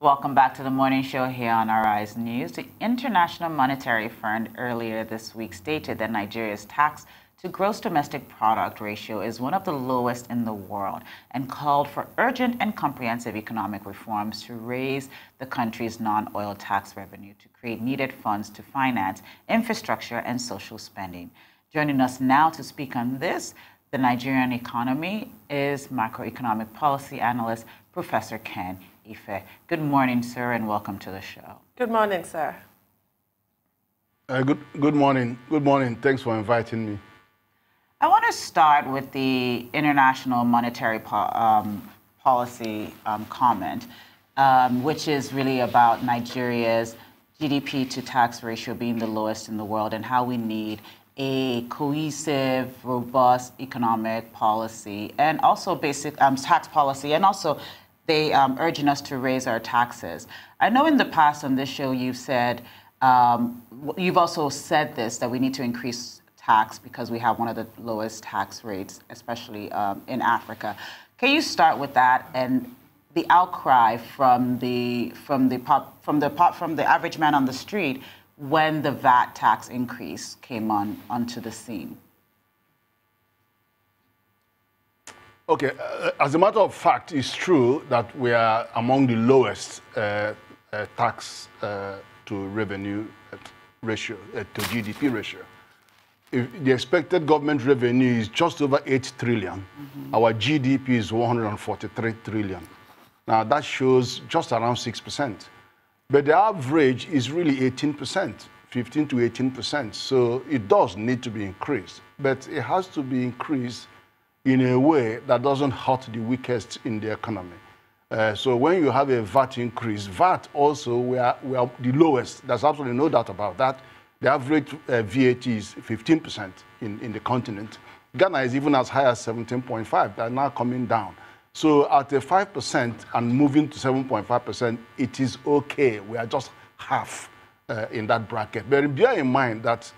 Welcome back to the morning show here on Arise News. The International Monetary Fund earlier this week stated that Nigeria's tax to gross domestic product ratio is one of the lowest in the world and called for urgent and comprehensive economic reforms to raise the country's non-oil tax revenue to create needed funds to finance infrastructure and social spending. Joining us now to speak on this, the Nigerian economy, is macroeconomic policy analyst Professor Ken Ife. Good morning, sir, and welcome to the show. Good morning, sir. Good morning. Good morning. Thanks for inviting me. I want to start with the International Monetary Policy comment, which is really about Nigeria's GDP to tax ratio being the lowest in the world and how we need a cohesive, robust economic policy and also basic tax policy, and also they urging us to raise our taxes. I know in the past on this show you've said, you've also said this, that we need to increase tax because we have one of the lowest tax rates, especially in Africa. Can you start with that and the outcry from the average man on the street when the VAT tax increase came onto the scene? Okay, as a matter of fact, it's true that we are among the lowest tax to revenue ratio, to GDP ratio. If the expected government revenue is just over 8 trillion. Our GDP is 143 trillion. Now that shows just around 6%. But the average is really 18%, 15 to 18%. So it does need to be increased, but it has to be increased in a way that doesn't hurt the weakest in the economy. So when you have a VAT increase, VAT also, we are the lowest. There's absolutely no doubt about that. The average VAT is 15% in the continent. Ghana is even as high as 17.5. They're now coming down. So at a 5% and moving to 7.5%, it is okay. We are just half in that bracket. But bear in mind that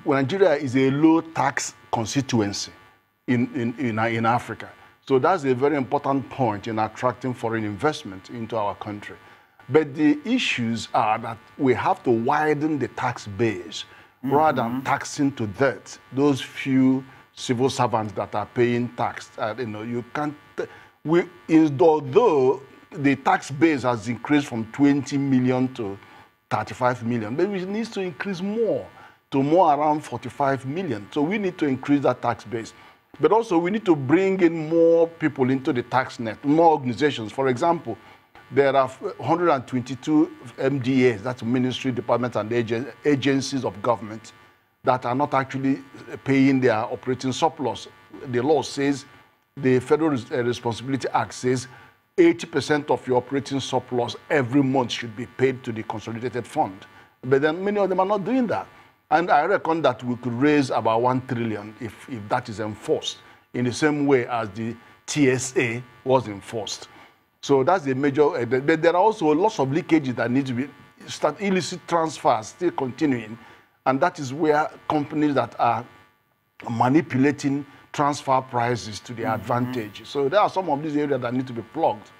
Nigeria is a low tax constituency in Africa. So that's a very important point in attracting foreign investment into our country. But the issues are that we have to widen the tax base rather than taxing to death those few civil servants that are paying tax. You can't. Although the tax base has increased from 20 million to 35 million, but it needs to increase more to more around 45 million. So we need to increase that tax base. But also we need to bring in more people into the tax net, more organizations. For example, there are 122 MDAs, that's ministry, departments, and agencies of government that are not actually paying their operating surplus. The law says, the Federal Responsibility Act says 80% of your operating surplus every month should be paid to the consolidated fund. But then many of them are not doing that. And I reckon that we could raise about 1 trillion if that is enforced in the same way as the TSA was enforced. So that's the major, but there are also lots of leakages that need to be, illicit transfers still continuing. And that is where companies that are manipulating transfer prices to their advantage. So there are some of these areas that need to be plugged.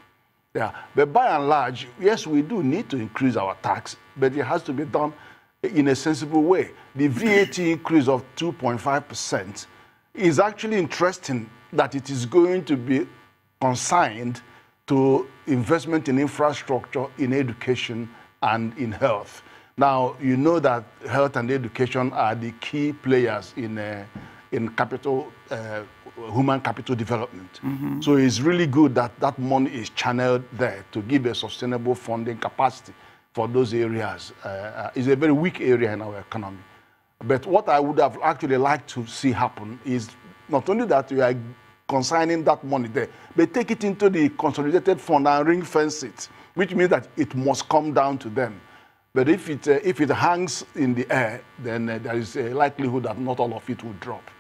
Yeah. But by and large, yes, we do need to increase our tax, but it has to be done in a sensible way. The VAT increase of 2.5% is actually interesting that it is going to be consigned to investment in infrastructure, in education, and in health. Now, you know that health and education are the key players in capital, human capital development. So it's really good that that money is channeled there to give a sustainable funding capacity for those areas. It's a very weak area in our economy. But what I would have actually liked to see happen is not only that we are consigning that money there, but take it into the consolidated fund and ring fence it, which means that it must come down to them. But if it hangs in the air, then there is a likelihood that not all of it will drop.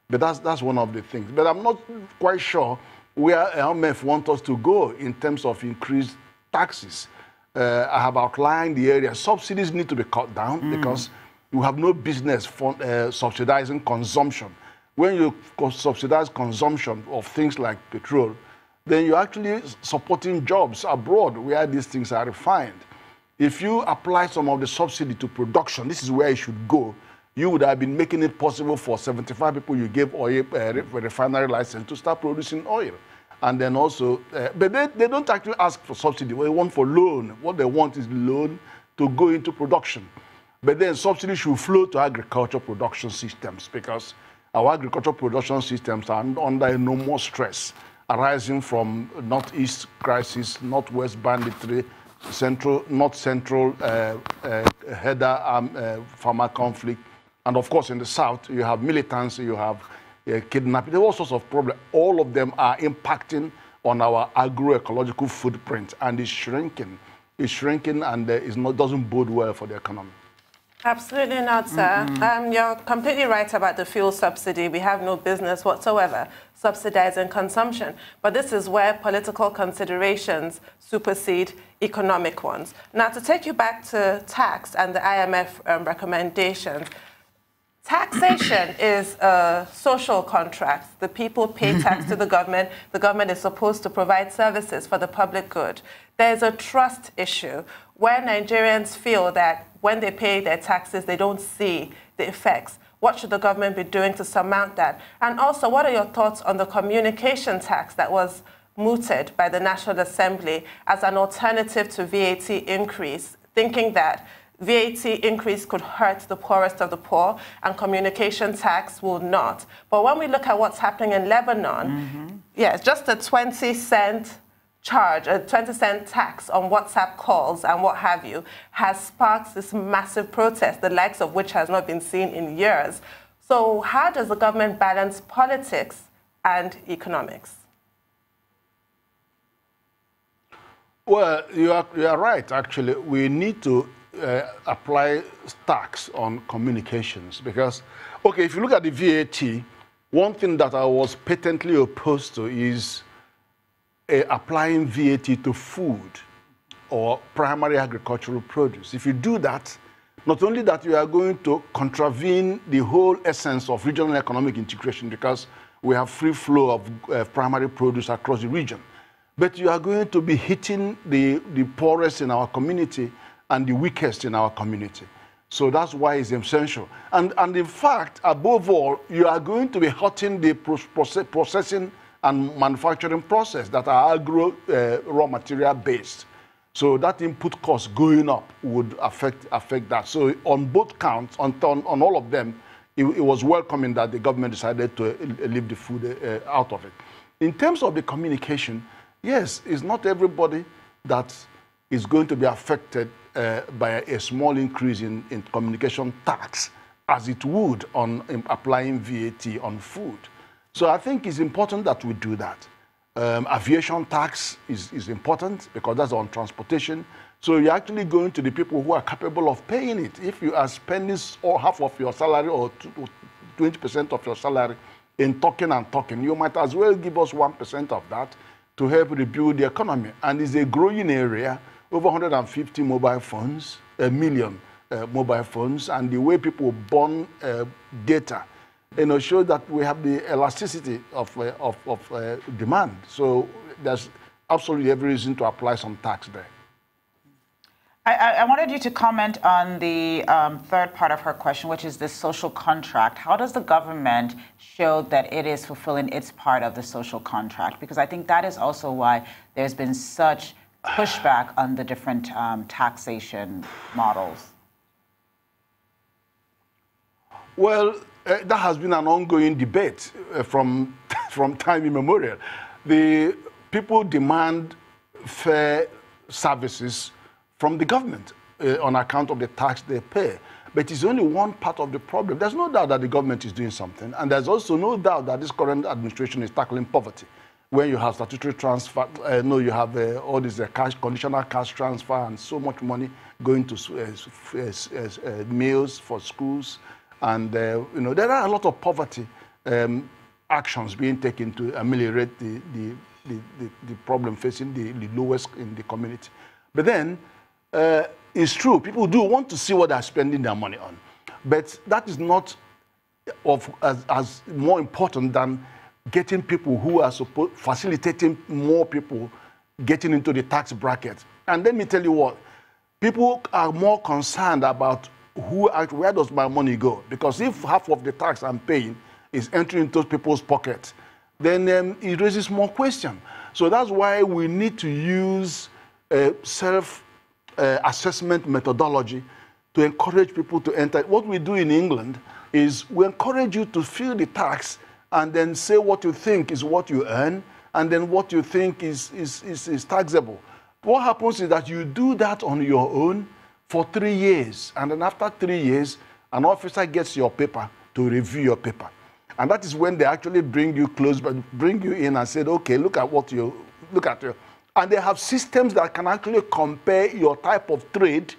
But that's one of the things. But I'm not quite sure where LMF wants us to go in terms of increased taxes. I have outlined the area. Subsidies need to be cut down because you have no business for subsidizing consumption. When you subsidize consumption of things like petrol, then you're actually supporting jobs abroad where these things are refined. If you apply some of the subsidy to production, this is where it should go. You would have been making it possible for 75 people you gave oil refinery license to start producing oil. And then also, but they don't actually ask for subsidy. They want for loan. What they want is loan to go into production. But then subsidy should flow to agriculture production systems, because our agriculture production systems are under enormous stress arising from Northeast crisis, Northwest banditry, North Central header farmer conflict. And of course, in the South, you have militants, you have kidnapping, there are all sorts of problems. All of them are impacting on our agroecological footprint, and it's shrinking. It's shrinking, and doesn't bode well for the economy. Absolutely not, sir. You're completely right about the fuel subsidy. We have no business whatsoever subsidizing consumption. But this is where political considerations supersede economic ones. Now, to take you back to tax and the IMF recommendations, taxation is a social contract. The people pay tax to the government. The government is supposed to provide services for the public good. There's a trust issue where Nigerians feel that when they pay their taxes, they don't see the effects. What should the government be doing to surmount that? And also, what are your thoughts on the communication tax that was mooted by the National Assembly as an alternative to VAT increase, thinking that VAT increase could hurt the poorest of the poor and communication tax will not? But when we look at what's happening in Lebanon, yeah, it's just a 20-cent charge, a 20-cent tax on WhatsApp calls and what have you, has sparked this massive protest, the likes of which has not been seen in years. So how does the government balance politics and economics? Well, you are right, actually. We need to apply tax on communications because, okay, if you look at the VAT, one thing that I was patently opposed to is applying VAT to food or primary agricultural produce. If you do that, not only that you are going to contravene the whole essence of regional economic integration because we have free flow of primary produce across the region, but you are going to be hitting the poorest in our community and the weakest in our community. So that's why it's essential. And in fact, above all, you are going to be hurting the processing and manufacturing process that are agro raw material based. So that input cost going up would affect that. So on both counts, on all of them, it was welcoming that the government decided to leave the food out of it. In terms of the communication, yes, it's not everybody that is going to be affected by a small increase in communication tax as it would on applying VAT on food. So I think it's important that we do that. Aviation tax is important because that's on transportation. So you're actually going to the people who are capable of paying it. If you are spending half of your salary or 20% of your salary in talking and talking, you might as well give us 1% of that to help rebuild the economy. And it's a growing area, over 150 mobile phones, a million mobile phones, and the way people burn data, shows that we have the elasticity of demand. So there's absolutely every reason to apply some tax there. I wanted you to comment on the third part of her question, which is the social contract. How does the government show that it is fulfilling its part of the social contract? Because I think that is also why there's been such pushback on the different taxation models. Well, that has been an ongoing debate from time immemorial. The people demand fair services from the government on account of the tax they pay. But it's only one part of the problem. There's no doubt that the government is doing something, and there's also no doubt that this current administration is tackling poverty. When you have statutory transfer, you have all this conditional cash transfer and so much money going to meals for schools. And there are a lot of poverty actions being taken to ameliorate the problem facing the lowest in the community. But then, it's true, people do want to see what they're spending their money on. But that is not as more important than getting people who are facilitating more people getting into the tax bracket. And let me tell you what, people are more concerned about where does my money go? Because if half of the tax I'm paying is entering into people's pockets, then it raises more questions. So that's why we need to use self-assessment methodology to encourage people to enter. What we do in England is we encourage you to fill the tax and then say what you think is what you earn, and then what you think is taxable. What happens is that you do that on your own for 3 years, and then after 3 years, an officer gets your paper to review your paper. And that is when they actually bring you close, but bring you in and say, okay, look at what you, and they have systems that can actually compare your type of trade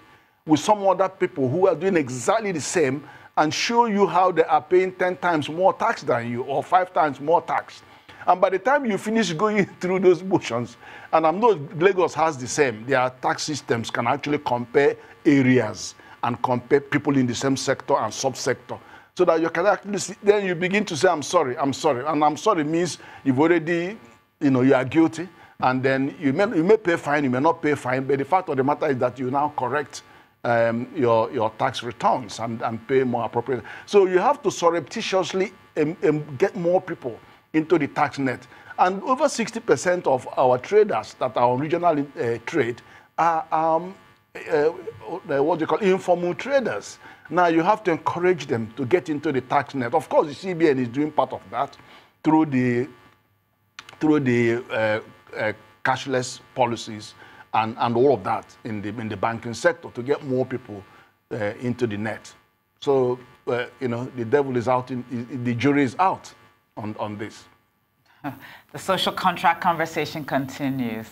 with some other people who are doing exactly the same and show you how they are paying 10 times more tax than you or 5 times more tax. And by the time you finish going through those motions, and I know Lagos has the same, their tax systems can actually compare areas and compare people in the same sector and subsector, so that you can actually see, then you begin to say, I'm sorry. And I'm sorry means you've already, you are guilty, and then you may pay fine, you may not pay fine, but the fact of the matter is that you now correct your tax returns and pay more appropriately. So you have to surreptitiously get more people into the tax net. And over 60% of our traders that are on regional trade are what you call informal traders. Now you have to encourage them to get into the tax net. Of course, the CBN is doing part of that through the cashless policies and all of that in the banking sector to get more people into the net. So the devil is out, the jury is out on this. The social contract conversation continues.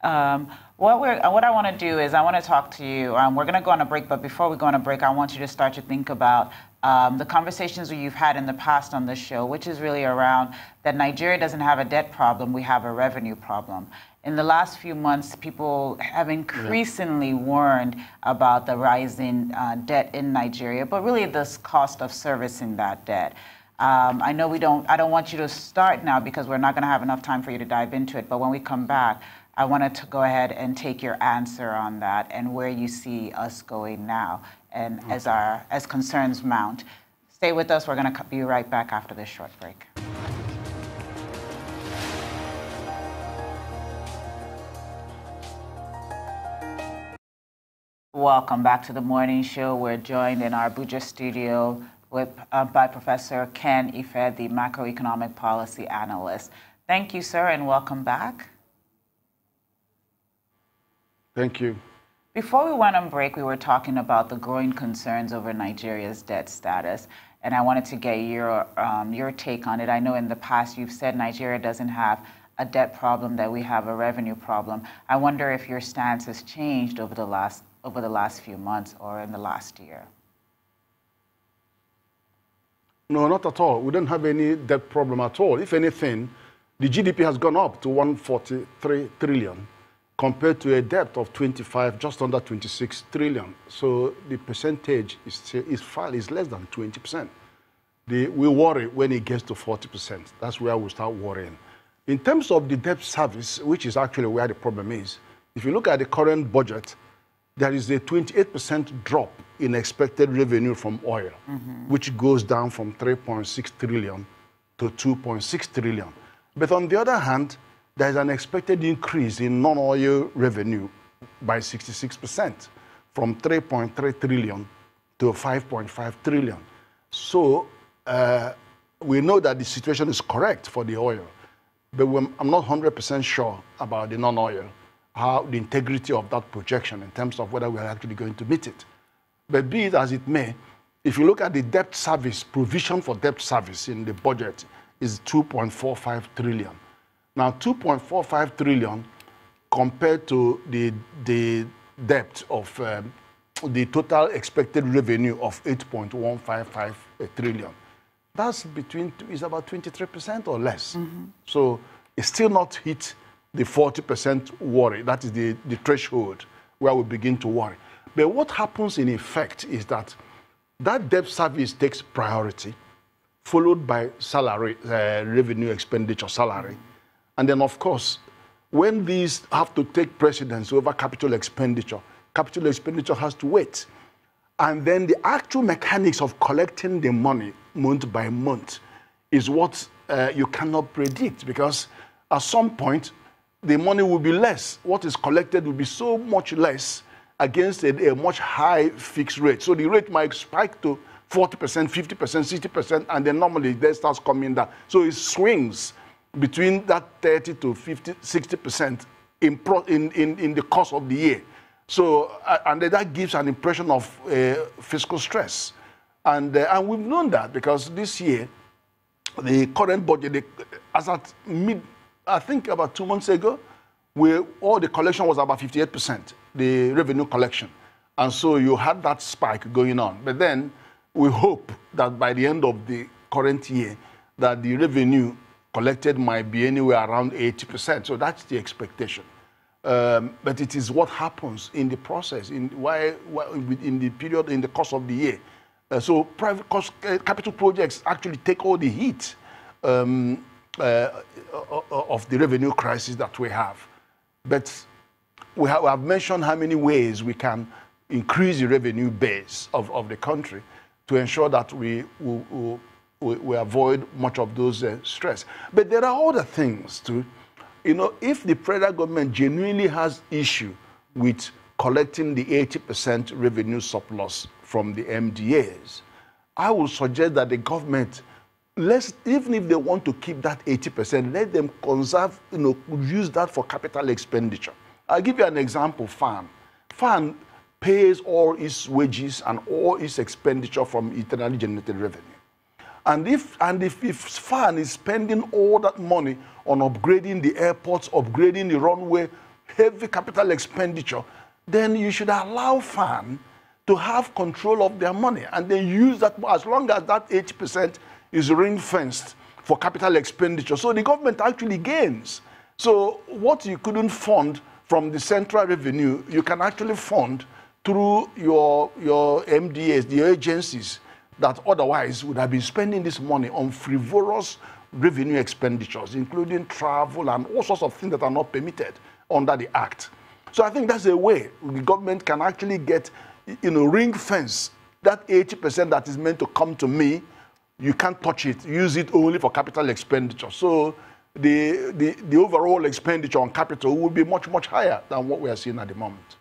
What I want to do is I want to talk to you. We're going to go on a break, but before we go on a break, I want you to start to think about the conversations you've had in the past on this show, which is really around that Nigeria doesn't have a debt problem, we have a revenue problem. In the last few months, people have increasingly warned about the rising debt in Nigeria, but really this cost of servicing that debt. I know I don't want you to start now because we're not going to have enough time for you to dive into it, but when we come back, I wanted to go ahead and take your answer on that and where you see us going now and as concerns mount. Stay with us. We're going to be right back after this short break. Welcome back to the morning show. We're joined in our Abuja studio by Professor Ken Ife, the macroeconomic policy analyst. Thank you, sir, and welcome back. Thank you. Before we went on break, we were talking about the growing concerns over Nigeria's debt status, and I wanted to get your take on it. I know in the past you've said Nigeria doesn't have a debt problem, that we have a revenue problem. I wonder if your stance has changed over the last few months or in the last year. No, not at all. We don't have any debt problem at all. If anything, the GDP has gone up to 143 trillion compared to a debt of 25, just under 26 trillion. So the percentage is less than 20%. We worry when it gets to 40%. That's where we start worrying. In terms of the debt service, which is actually where the problem is, if you look at the current budget, there is a 28% drop in expected revenue from oil, which goes down from 3.6 trillion to 2.6 trillion. But on the other hand, there is an expected increase in non-oil revenue by 66%, from 3.3 trillion to 5.5 trillion. So we know that the situation is correct for the oil, but I'm not 100% sure about the non-oil, how the integrity of that projection in terms of whether we are actually going to meet it. But be it as it may, if you look at the debt service, provision for debt service in the budget is 2.45 trillion. Now, 2.45 trillion compared to the debt of the total expected revenue of 8.155 trillion. That's is about 23% or less. So it's still not hit the 40% worry. That is the threshold where we begin to worry. But what happens in effect is that debt service takes priority followed by salary, revenue expenditure, salary. And then, of course, when these have to take precedence over capital expenditure has to wait. And then the actual mechanics of collecting the money month by month is what you cannot predict, because at some point, the money will be less. What is collected will be so much less against a much high fixed rate. So the rate might spike to 40%, 50%, 60%, and then normally it starts coming down. So it swings between that 30 to 50, 60% in the course of the year. So, and that gives an impression of fiscal stress. And we've known that because this year, the current budget, as at I think about 2 months ago, all the collection was about 58%, the revenue collection. And so you had that spike going on. But then we hope that by the end of the current year, that the revenue collected might be anywhere around 80%. So that's the expectation. But it is what happens in the process, in the period, in the course of the year. So private cost, capital projects actually take all the heat of the revenue crisis that we have. But we have mentioned how many ways we can increase the revenue base of the country to ensure that we avoid much of those stress. But there are other things too. You know, if the federal government genuinely has issue with collecting the 80% revenue surplus from the MDAs, I would suggest that the government, even if they want to keep that 80%, let them conserve, use that for capital expenditure. I'll give you an example, FAN. FAN pays all its wages and all its expenditure from internally generated revenue. And if FAN is spending all that money on upgrading the airports, upgrading the runway, heavy capital expenditure, then you should allow FAN to have control of their money and then use that as long as that 80% is ring-fenced for capital expenditure. So the government actually gains. So what you couldn't fund from the central revenue, you can actually fund through your MDAs, the agencies that otherwise would have been spending this money on frivolous revenue expenditures, including travel and all sorts of things that are not permitted under the Act. So I think that's a way the government can actually get, ring fence that 80% that is meant to come to me. You can't touch it. Use it only for capital expenditure. So the overall expenditure on capital will be much, much higher than what we are seeing at the moment.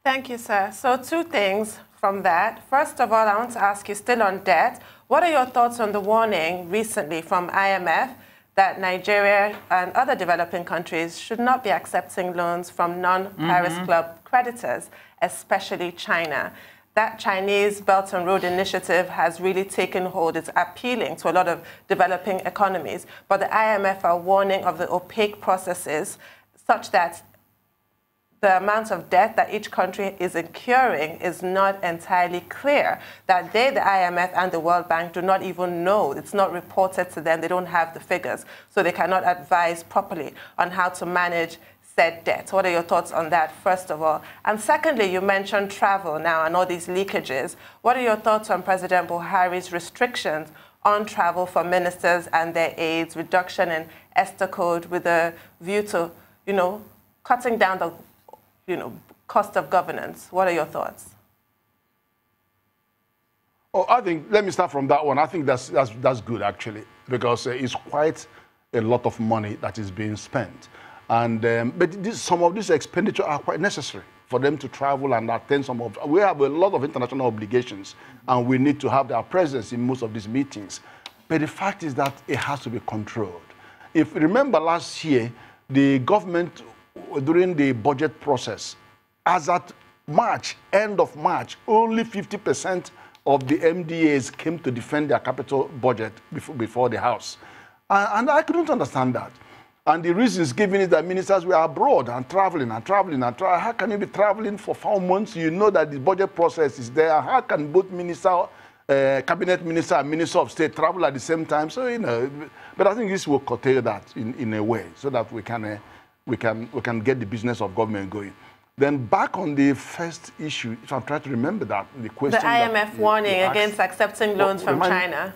Thank you, sir. So 2 things from that. First of all, I want to ask you, still on debt, what are your thoughts on the warning recently from IMF that Nigeria and other developing countries should not be accepting loans from non-Paris Club creditors, especially China? That Chinese Belt and Road Initiative has really taken hold. It's appealing to a lot of developing economies. But the IMF are warning of the opaque processes such that the amount of debt that each country is incurring is not entirely clear, that they, the IMF and the World Bank, do not even know. It's not reported to them. They don't have the figures, so they cannot advise properly on how to manage said debt. What are your thoughts on that, first of all? And secondly, you mentioned travel now and all these leakages. What are your thoughts on President Buhari's restrictions on travel for ministers and their aides, reduction in ESTA code with a view to, cutting down the cost of governance? What are your thoughts? Oh, I think, let me start from that one. I think that's good, actually, because it's quite a lot of money that is being spent. And, but some of these expenditures are quite necessary for them to travel and attend we have a lot of international obligations, and we need to have their presence in most of these meetings. But the fact is that it has to be controlled. If you remember last year, the government, during the budget process, as at March, end of March, only 50% of the MDAs came to defend their capital budget before the House. And I couldn't understand that. And the reasons given is that ministers were abroad and traveling and traveling and traveling. How can you be traveling for 4 months? You know that the budget process is there. How can both minister, cabinet minister and minister of state travel at the same time? So, but I think this will curtail that in a way so that we can get the business of government going. Then back on the first issue, if I'm trying to remember that, the question. The IMF warning against accepting loans from China.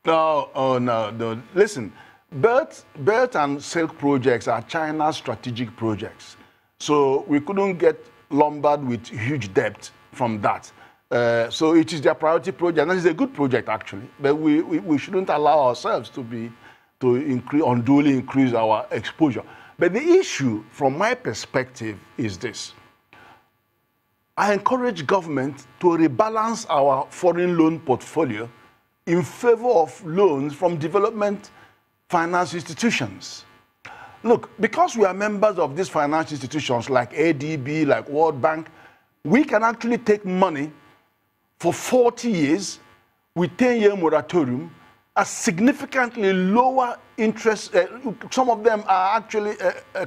No, oh no, no. Listen, Belt and Silk projects are China's strategic projects. So we couldn't get lumbered with huge debt from that. So it is their priority project, and it's a good project actually. But we shouldn't allow ourselves to unduly increase our exposure. But the issue, from my perspective, is this. I encourage government to rebalance our foreign loan portfolio in favor of loans from development finance institutions. Look, because we are members of these finance institutions like ADB, like World Bank, we can actually take money for 40 years with 10-year moratorium at significantly lower interest. Some of them are actually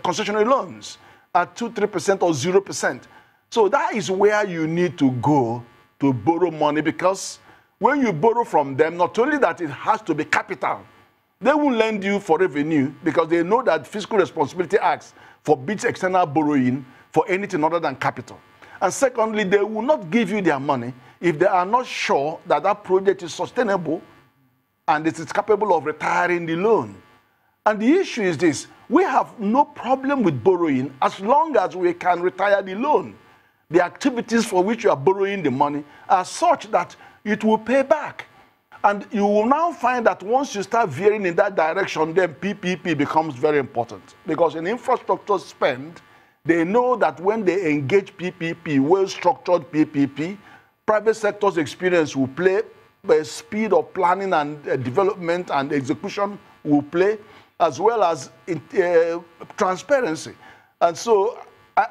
concessionary loans at 2%, 3% or 0%. So that is where you need to go to borrow money, because when you borrow from them, not only that it has to be capital, they will lend you for revenue because they know that Fiscal Responsibility Act forbids external borrowing for anything other than capital. And secondly, they will not give you their money if they are not sure that that project is sustainable and it is capable of retiring the loan. And the issue is this: we have no problem with borrowing as long as we can retire the loan. The activities for which you are borrowing the money are such that it will pay back. And you will now find that once you start veering in that direction, then PPP becomes very important. Because in infrastructure spend, they know that when they engage PPP, well-structured PPP, private sector's experience will play, the speed of planning and development and execution will play, as well as transparency. And so,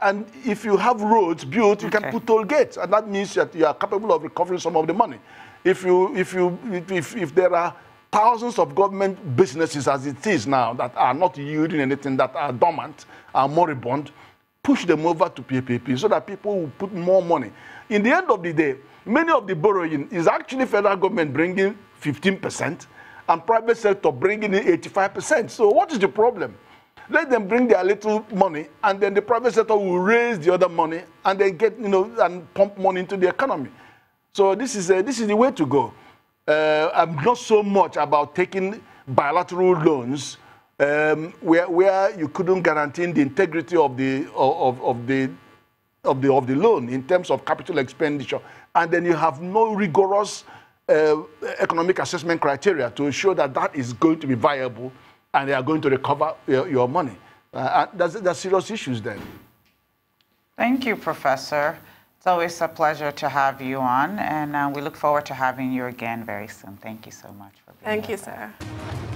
and if you have roads built, you can put toll gates, and that means that you are capable of recovering some of the money. If there are thousands of government businesses as it is now that are not yielding anything, that are dormant, are moribund, push them over to PPP so that people will put more money. In the end of the day, many of the borrowing is actually federal government bringing 15% and private sector bringing in 85%. So what is the problem? Let them bring their little money, and then the private sector will raise the other money, and then get, and pump money into the economy. So this is the way to go. I'm not so much about taking bilateral loans where you couldn't guarantee the integrity of the loan in terms of capital expenditure, and then you have no rigorous economic assessment criteria to ensure that that is going to be viable and they are going to recover your money. There's serious issues then. Thank you, Professor. It's always a pleasure to have you on, and we look forward to having you again very soon. Thank you so much for being here. Thank you, sir.